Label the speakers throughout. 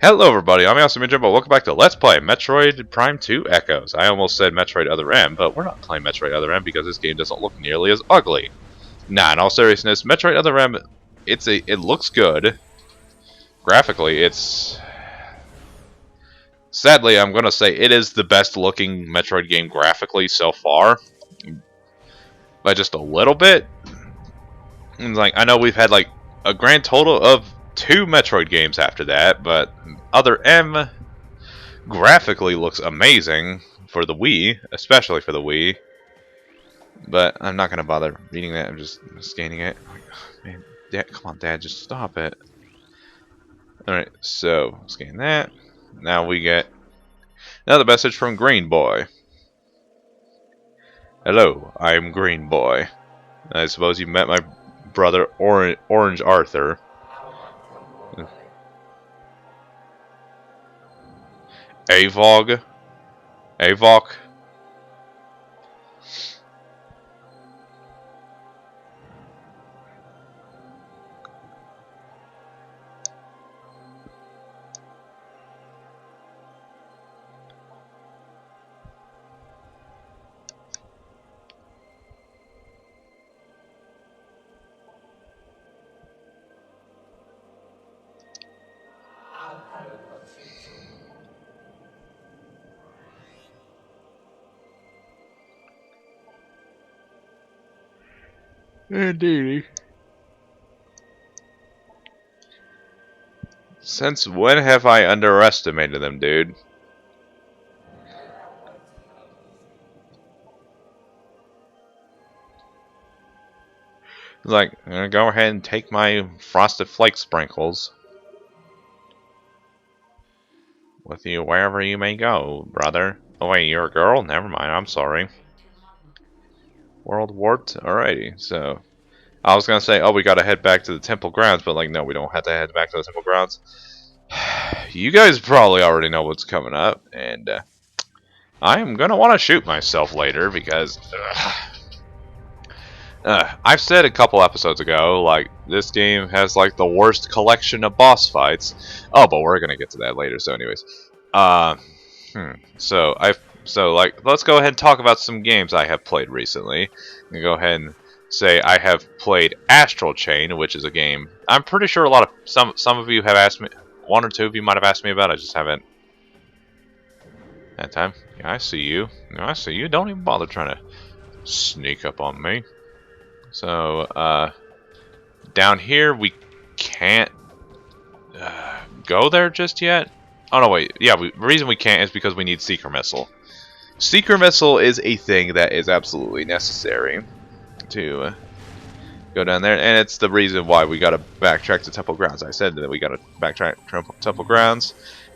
Speaker 1: Hello everybody, I'm Awesome Jimbo. Welcome back to Let's Play Metroid Prime 2 Echoes. I almost said Metroid Other M, but we're not playing Metroid Other M because this game doesn't look nearly as ugly. Nah, in all seriousness, Metroid Other M, it looks good. Graphically, sadly, I'm gonna say it is the best looking Metroid game graphically so far. By just a little bit. It's like, I know we've had like a grand total of 2 Metroid games after that, but Other M graphically looks amazing for the Wii, especially for the Wii. But I'm not gonna bother reading that. I'm just scanning it. Like, man, Dad, come on, Dad, just stop it. All right, so scan that. Now we get another message from Green Boy. Hello, I'm Green Boy. I suppose you met my brother Orange Arthur. Avog. Avok. Indeed. Since when have I underestimated them, dude? Like, I'm gonna go ahead and take my Frosted Flake sprinkles with you wherever you may go, brother. Oh wait, you're a girl? Never mind, I'm sorry. World warped? Alrighty, so I was gonna say, oh, we gotta head back to the temple grounds, but like, no, we don't have to head back to the temple grounds. You guys probably already know what's coming up, and I am gonna want to shoot myself later because I've said a couple episodes ago, like, this game has like the worst collection of boss fights. Oh, but we're gonna get to that later. So, anyways, so like, let's go ahead and talk about some games I have played recently. I'm gonna go ahead and say I have played Astral Chain, which is a game I'm pretty sure some of you have asked me. One or two of you might have asked me about. I just haven't had time. Yeah, I see you. I see you. Don't even bother trying to sneak up on me. So, down here we can't go there just yet. Oh no, wait. Yeah, the reason we can't is because we need Seeker Missile. Seeker Missile is a thing that is absolutely necessary to go down there, and it's the reason why we gotta backtrack to Temple Grounds. I said that we gotta backtrack to Temple Grounds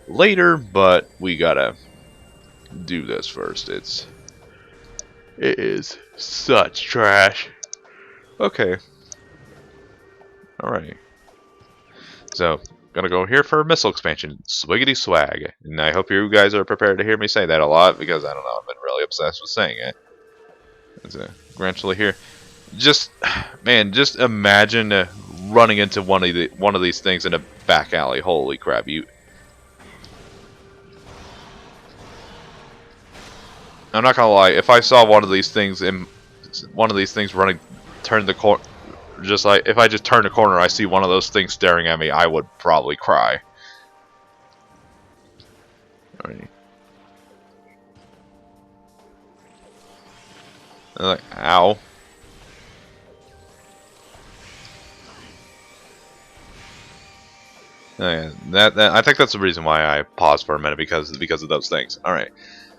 Speaker 1: later, but we gotta do this first. It is such trash. Okay. Alrighty. So, gonna go here for a missile expansion. Swiggity swag. And I hope you guys are prepared to hear me say that a lot, because I don't know, I've been really obsessed with saying it. There's a Grantula here. Just, man, just imagine running into one of these things in a back alley. Holy crap, I'm not gonna lie, if I saw one of these things running, turn the corner, just like, if I just turn the corner, I see one of those things staring at me, I would probably cry. Alrighty. Like, ow. Yeah, I think that's the reason why I paused for a minute, because of those things. Alright.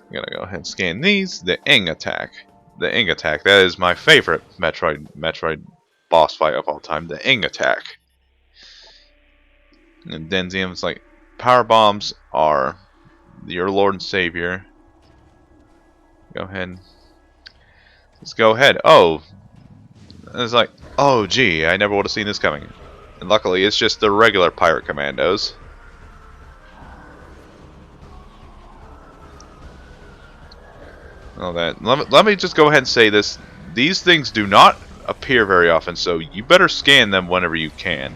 Speaker 1: I'm gonna go ahead and scan these. The Ing attack. The Ing attack. That is my favorite Metroid boss fight of all time. The Ing attack. And Denzium's like, power bombs are your Lord and Savior. Go ahead. Let's go ahead. Oh. It's like, oh gee, I never would have seen this coming. And luckily it's just the regular pirate commandos. All that. Let me just go ahead and say this. These things do not appear very often, so you better scan them whenever you can.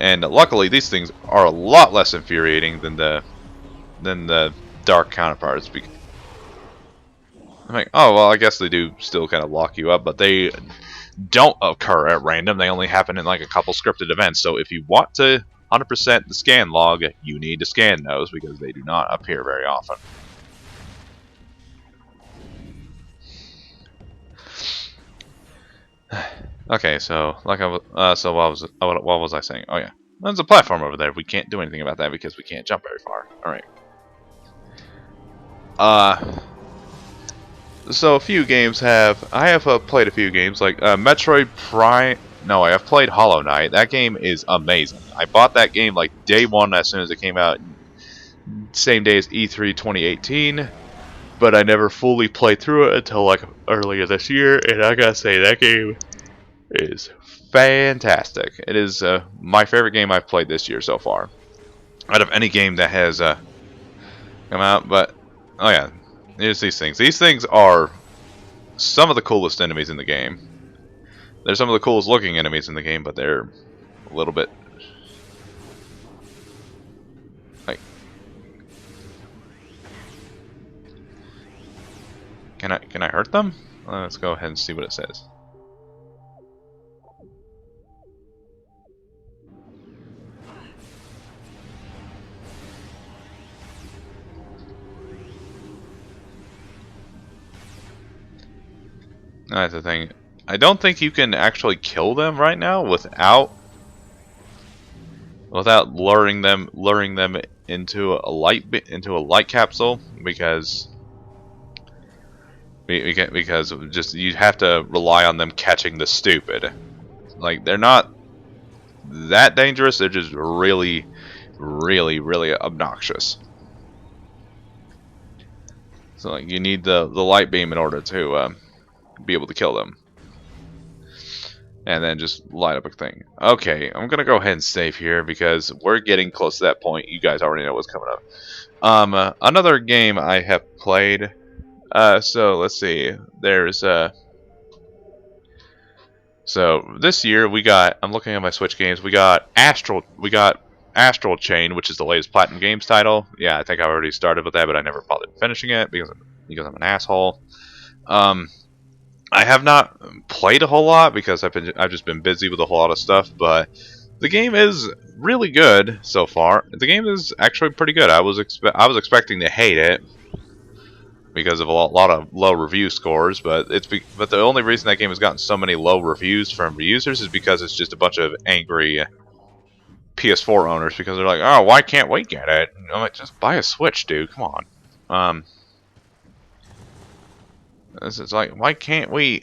Speaker 1: And luckily, these things are a lot less infuriating than the dark counterparts. I'm like, oh well, I guess they do still kind of lock you up, but they don't occur at random. They only happen in like a couple scripted events. So if you want to 100% the scan log, you need to scan those because they do not appear very often. Okay, so like so what was I saying? Oh yeah, there's a platform over there. We can't do anything about that because we can't jump very far. All right. So a few games I have played a few games like Metroid Prime. No, I have played Hollow Knight. That game is amazing. I bought that game like day one as soon as it came out, same day as E3 2018. But I never fully played through it until like earlier this year, and I gotta say that game is fantastic. It is my favorite game I've played this year so far, out of any game that has come out. But oh yeah, here's these things. These things are some of the coolest enemies in the game. They're some of the coolest looking enemies in the game, but they're a little bit like. Can I hurt them? Let's go ahead and see what it says. That's the thing. I don't think you can actually kill them right now without luring them into a light capsule because just you have to rely on them catching the stupid. Like they're not that dangerous. They're just really, really, really obnoxious. So like you need the light beam in order to be able to kill them. And then just light up a thing. Okay, I'm gonna go ahead and save here because we're getting close to that point. You guys already know what's coming up. Another game I have played. So let's see. There's so this year we got. I'm looking at my Switch games. We got Astral Chain, which is the latest Platinum Games title. Yeah, I think I already started with that, but I never bothered finishing it because I'm an asshole. I have not played a whole lot because I've just been busy with a whole lot of stuff, but the game is really good so far. The game is actually pretty good. I was expecting to hate it because of a lot of low review scores, but but the only reason that game has gotten so many low reviews from users is because it's just a bunch of angry PS4 owners because they're like, "Oh, why can't we get it?" And I'm like, "Just buy a Switch, dude. Come on." It's like, why can't we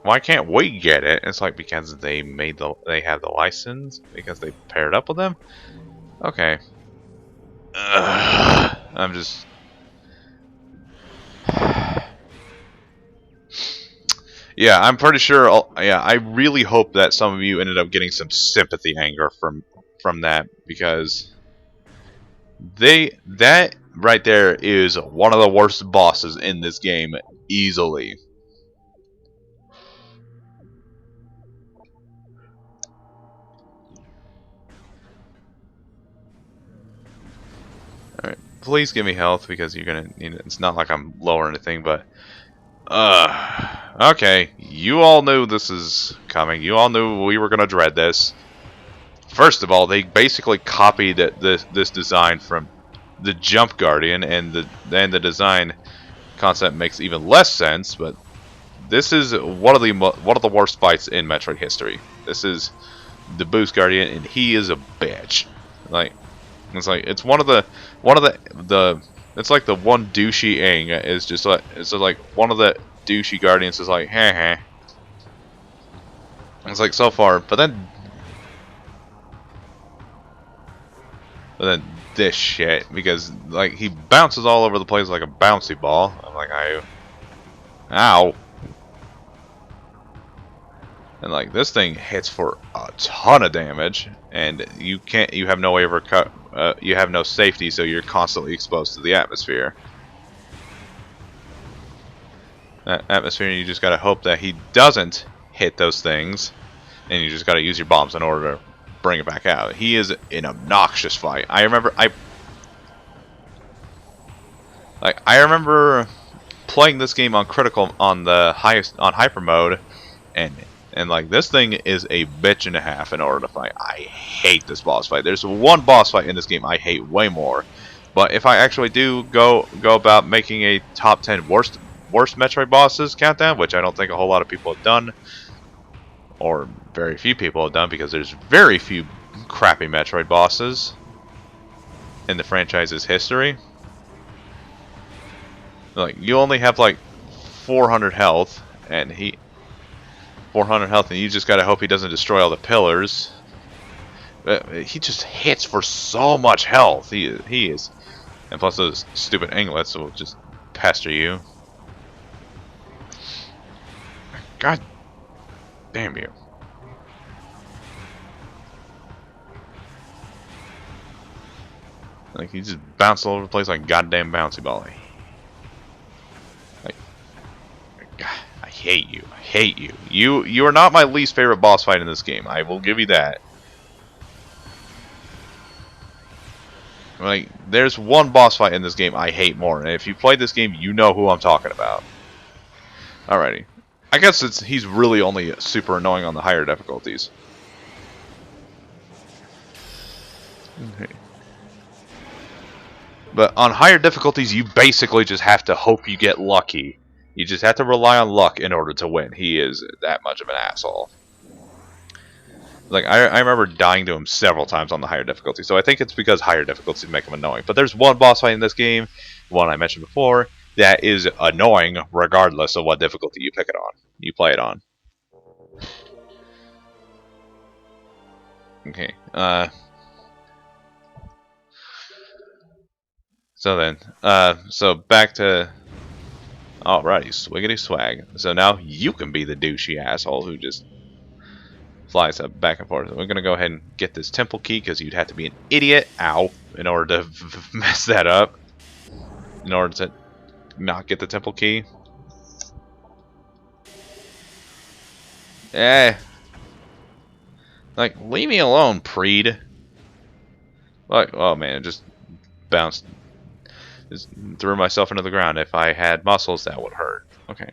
Speaker 1: get it? It's like because they have the license because they paired up with them. Okay. I'm just. Yeah, I'm pretty sure. Yeah, I really hope that some of you ended up getting some sympathy anger from that because that right there is one of the worst bosses in this game easily. Alright, please give me health because you're gonna need it. It's not like I'm low or anything, but okay, you all knew this is coming. You all knew we were gonna dread this. First of all, they basically copied this design from the Jump Guardian, and the design concept makes even less sense. But this is one of the worst fights in Metroid history. This is the Boost Guardian, and he is a bitch. Like it's one of the it's like the one douchey Aang is just like one of the douchey Guardians is like heh. It's like so far, but then this shit because like he bounces all over the place like a bouncy ball. I'm like ow. And like this thing hits for a ton of damage, and you have no way of you have no safety, so you're constantly exposed to the atmosphere. That atmosphere, you just gotta hope that he doesn't hit those things, and you just gotta use your bombs in order to bring it back out. He is an obnoxious fight. I remember playing this game on critical on the highest on hyper mode, and like this thing is a bitch and a half in order to fight. I hate this boss fight. There's one boss fight in this game I hate way more. But if I actually do go about making a top 10 worst Metroid bosses countdown, which I don't think a whole lot of people have done, or very few people have done, because there's very few crappy Metroid bosses in the franchise's history. Like, you only have like 400 health, and 400 health, and you just gotta hope he doesn't destroy all the pillars. He just hits for so much health. He is, and plus those stupid anglets will just pester you. God damn you! Like, he just bounced all over the place like a goddamn bouncy ball. God, I hate you. I hate you. You are not my least favorite boss fight in this game. I will give you that. Like, there's one boss fight in this game I hate more, and if you played this game, you know who I'm talking about. Alrighty. I guess he's really only super annoying on the higher difficulties. Okay. But on higher difficulties, you basically just have to hope you get lucky. You just have to rely on luck in order to win. He is that much of an asshole. Like, I remember dying to him several times on the higher difficulty, so I think it's because higher difficulties make him annoying. But there's one boss fight in this game, one I mentioned before, that is annoying regardless of what difficulty you pick it on. You play it on. Okay, so then, so back to... Alrighty, swiggity swag. So now you can be the douchey asshole who just flies up back and forth. We're gonna go ahead and get this temple key because you'd have to be an idiot, ow, in order to mess that up. In order to not get the temple key. Like, leave me alone, Preed. Like, oh man, it just bounced. Just threw myself into the ground. If I had muscles, that would hurt. Okay.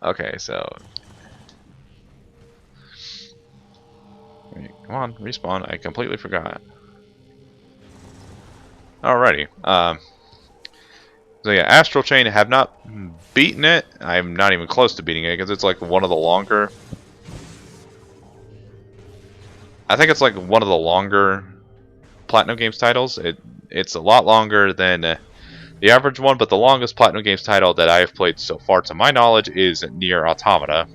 Speaker 1: Okay, so... Wait, come on, respawn. I completely forgot. Alrighty. So yeah, Astral Chain, I have not beaten it. I'm not even close to beating it, because it's like one of the longer... I think it's like one of the longer Platinum Games titles. It's a lot longer than the average one, but the longest Platinum Games title that I have played so far, to my knowledge, is Nier Automata.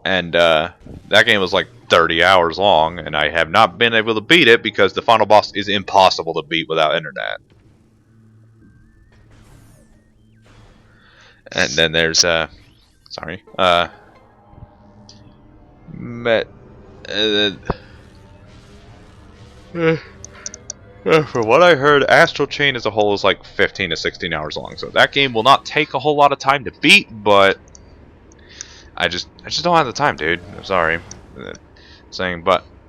Speaker 1: And that game was like 30 hours long, and I have not been able to beat it because the final boss is impossible to beat without internet. And then there's sorry, from what I heard, Astral Chain as a whole is like 15 to 16 hours long, so that game will not take a whole lot of time to beat, but I just don't have the time, dude. I'm sorry, but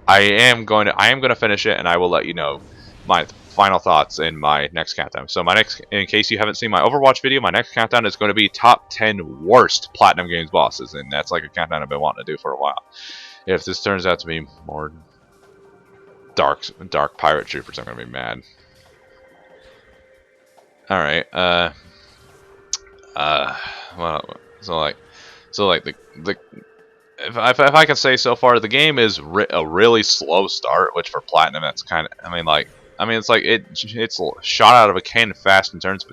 Speaker 1: I am going to finish it, and I will let you know my final thoughts in my next countdown. So in case you haven't seen my Overwatch video, my next countdown is going to be top 10 worst Platinum Games bosses, and that's like a countdown I've been wanting to do for a while. If this turns out to be more dark pirate troopers, I'm gonna be mad. All right. Well, so like the if I can say so far, the game is a really slow start, which for Platinum, that's kind of, I mean, it's like it's shot out of a cannon fast in terms of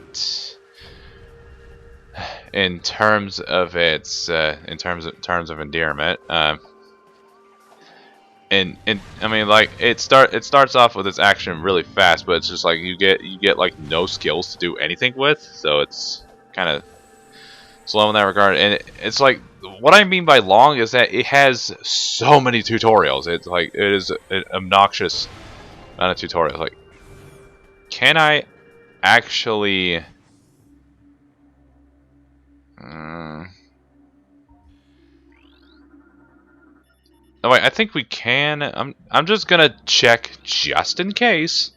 Speaker 1: its in terms of endearment. And I mean, like, it starts off with its action really fast, but it's just like you get like no skills to do anything with, so it's kind of slow in that regard. And it's like, what I mean by long is that it has so many tutorials. It's like, it is an obnoxious amount of tutorials. Like, can I actually Oh wait, I think we can. I'm just gonna check just in case.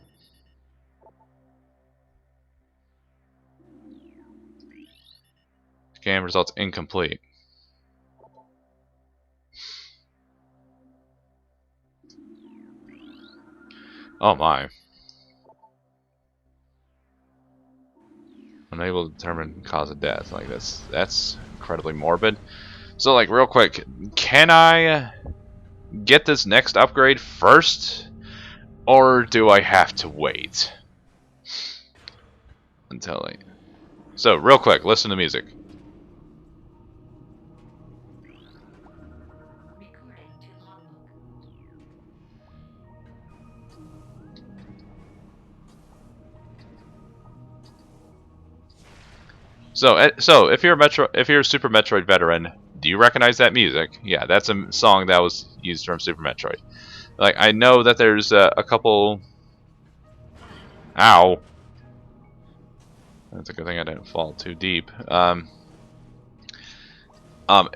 Speaker 1: Scan results incomplete. Oh my. Unable to determine cause of death. Like that's incredibly morbid. So like real quick, can I get this next upgrade first? Or do I have to wait until I... So real quick, listen to music. So if you're a Super Metroid veteran, do you recognize that music? Yeah, that's a song that was used from Super Metroid. Like I know that there's a couple. Ow. That's a good thing I didn't fall too deep.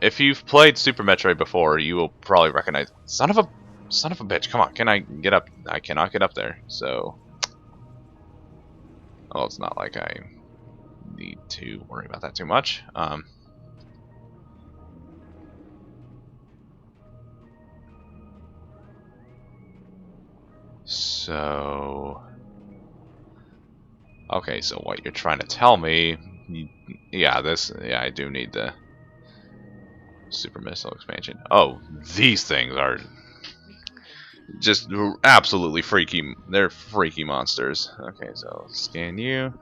Speaker 1: If you've played Super Metroid before, you will probably recognize. Son of a bitch! Come on, can I get up? I cannot get up there. So, oh, it's not like I need to worry about that too much. So, okay, so what you're trying to tell me, yeah, I do need the Super Missile expansion. Oh, these things are just absolutely freaky. They're freaky monsters. Okay, so scan you.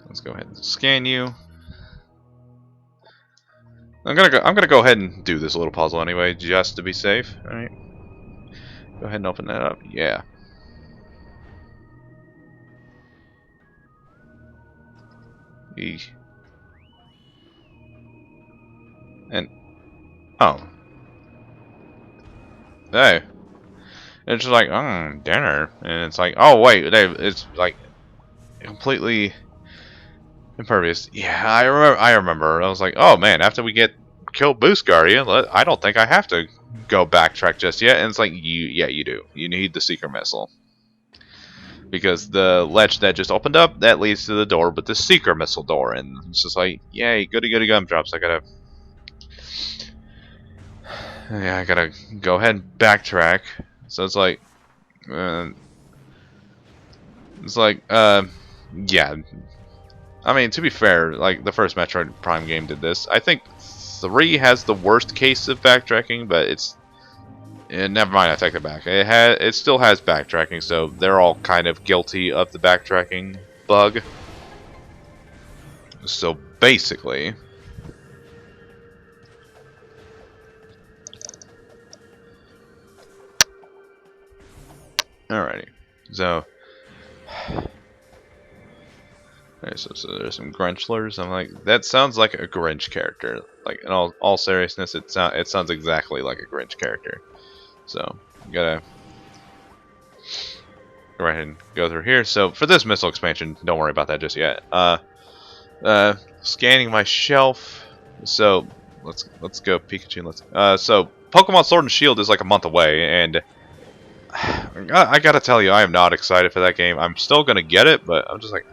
Speaker 1: Let's go ahead and scan you. I'm gonna go ahead and do this little puzzle anyway, just to be safe. All right. Go ahead and open that up. Yeah. Eesh. And oh, hey, it's just like dinner, and it's like oh wait, it's like completely impervious. Yeah, I remember. I was like, oh man, after we get kill Boost Guardian, I don't think I have to go backtrack just yet. And it's like yeah, you do. You need the secret missile. Because the ledge that just opened up, that leads to the door with the secret missile door, and it's just like, yay, goody goody gumdrops. I gotta go ahead and backtrack. So uh, yeah. I mean, to be fair, like the first Metroid Prime game did this. I think 3 has the worst case of backtracking, but never mind, I take it back. It still has backtracking, so they're all kind of guilty of the backtracking bug. So basically, alrighty. So, okay, so there's some Grinchlers. I'm like, that sounds like a Grinch character. Like in all seriousness, it sounds exactly like a Grinch character. So you gotta go ahead and go through here. So for this missile expansion, don't worry about that just yet. Scanning my shelf. So let's go Pikachu. So Pokemon Sword and Shield is like a month away, and I gotta tell you, I am not excited for that game. I'm still gonna get it, but I'm just like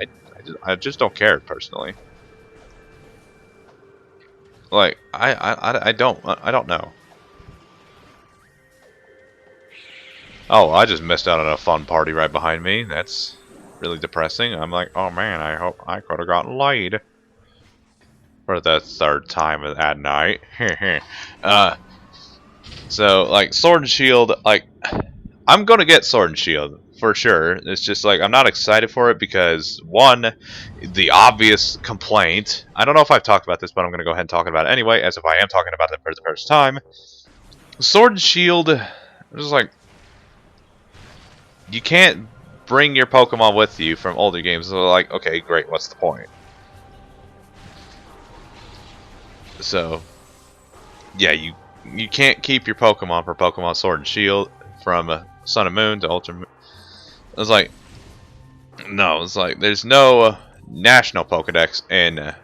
Speaker 1: I just don't care personally. Like I don't know. Oh, I just missed out on a fun party right behind me. That's really depressing. I'm like, oh man, I hope I could have gotten laid for the 3rd time at night. So like Sword and Shield, like I'm gonna get Sword and Shield for sure. It's just like I'm not excited for it because one, the obvious complaint. I don't know if I've talked about this, but I'm gonna go ahead and talk about it anyway, as if I am talking about it for the first time. Sword and Shield, just like you can't bring your Pokemon with you from older games. So like, okay, great, what's the point? So, yeah, you can't keep your Pokemon for Pokemon Sword and Shield from Sun and Moon to Ultra Moon. It's like, no, it's like there's no national Pokedex in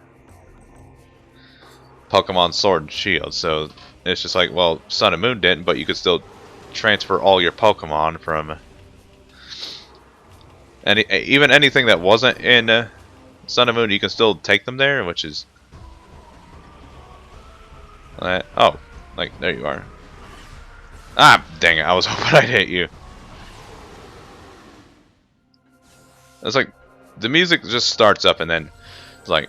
Speaker 1: Pokemon Sword and Shield. So it's just like, well, Sun and Moon didn't, but you could still transfer all your Pokemon from even anything that wasn't in Sun and Moon. You can still take them there, which is oh, like there you are. Ah, dang it! I was hoping I'd hit you. It's like the music just starts up and then it's like,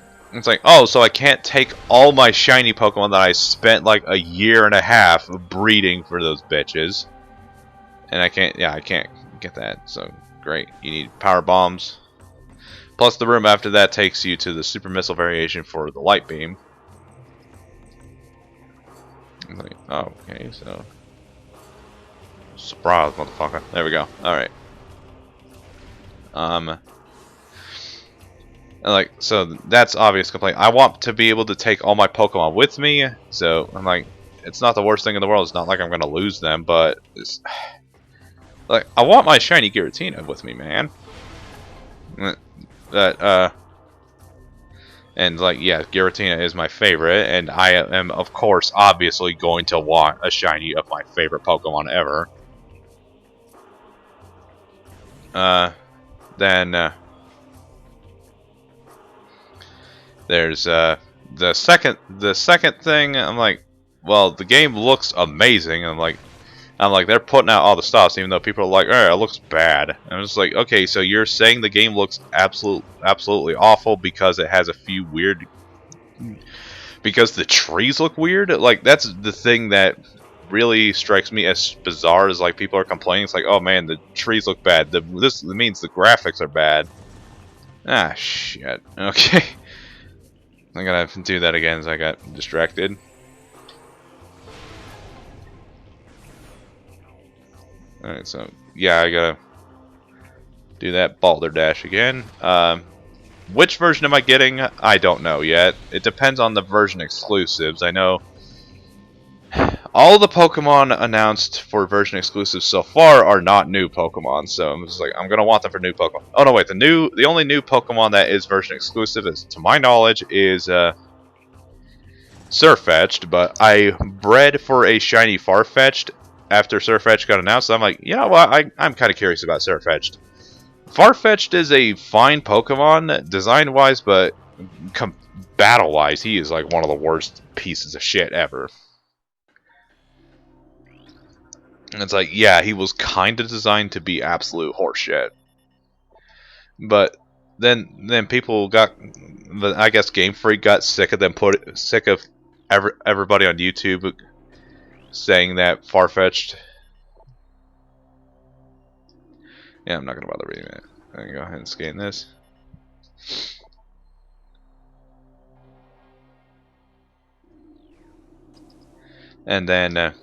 Speaker 1: oh, so I can't take all my shiny Pokemon that I spent like a year and a half breeding for those bitches, and I can't. Yeah, I can't get that. So great. You need power bombs. Plus the room after that takes you to the super missile variation for the light beam. Like, oh, okay, so surprise, motherfucker. There we go. All right. Like, so that's obvious complaint. I want to be able to take all my Pokemon with me, so I'm like, it's not the worst thing in the world. It's not like I'm gonna lose them, but it's like I want my shiny Giratina with me, man. That and like, yeah, Giratina is my favorite, and I am of course obviously going to want a shiny of my favorite Pokemon ever. Then there's the second thing. I'm like, well, the game looks amazing. I'm like they're putting out all the stops, even though people are like, oh, it looks bad. And I'm just like, okay, so you're saying the game looks absolutely awful because it has a few weird, because the trees look weird. Like that's the thing that really strikes me as bizarre. Is like people are complaining. It's like, oh man, the trees look bad. This means the graphics are bad. Ah, shit. Okay. I'm gonna have to do that again as I got distracted. Alright, so yeah, I gotta do that Balderdash again. Which version am I getting? I don't know yet. It depends on the version exclusives. I know all the Pokemon announced for version exclusives so far are not new Pokemon, so I'm just like, I'm gonna want them for new Pokemon. Oh no, wait, the only new Pokemon that is version exclusive, is, to my knowledge, is Surfetch'd, but I bred for a shiny Farfetch'd after Surfetch'd got announced. So I'm like, you know what, I'm kind of curious about Surfetch'd. Farfetch'd is a fine Pokemon, design-wise, but battle-wise, he is like one of the worst pieces of shit ever. And it's like, yeah, he was kind of designed to be absolute horseshit. But then people got, I guess Game Freak got sick of them everybody on YouTube saying that Farfetch'd. Yeah, I'm not gonna bother reading it. I'm gonna go ahead and scan this. And then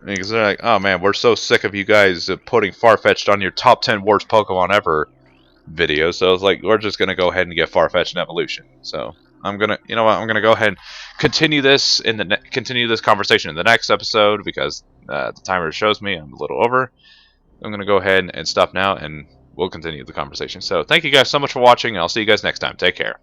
Speaker 1: because they're like, oh man, we're so sick of you guys putting Farfetch'd on your top 10 worst Pokemon ever video. So I was like, we're just gonna go ahead and get Farfetch'd in Evolution. So I'm gonna, you know what? I'm gonna go ahead and continue this conversation in the next episode because the timer shows me I'm a little over. I'm gonna go ahead and stop now, and we'll continue the conversation. So thank you guys so much for watching. I'll see you guys next time. Take care.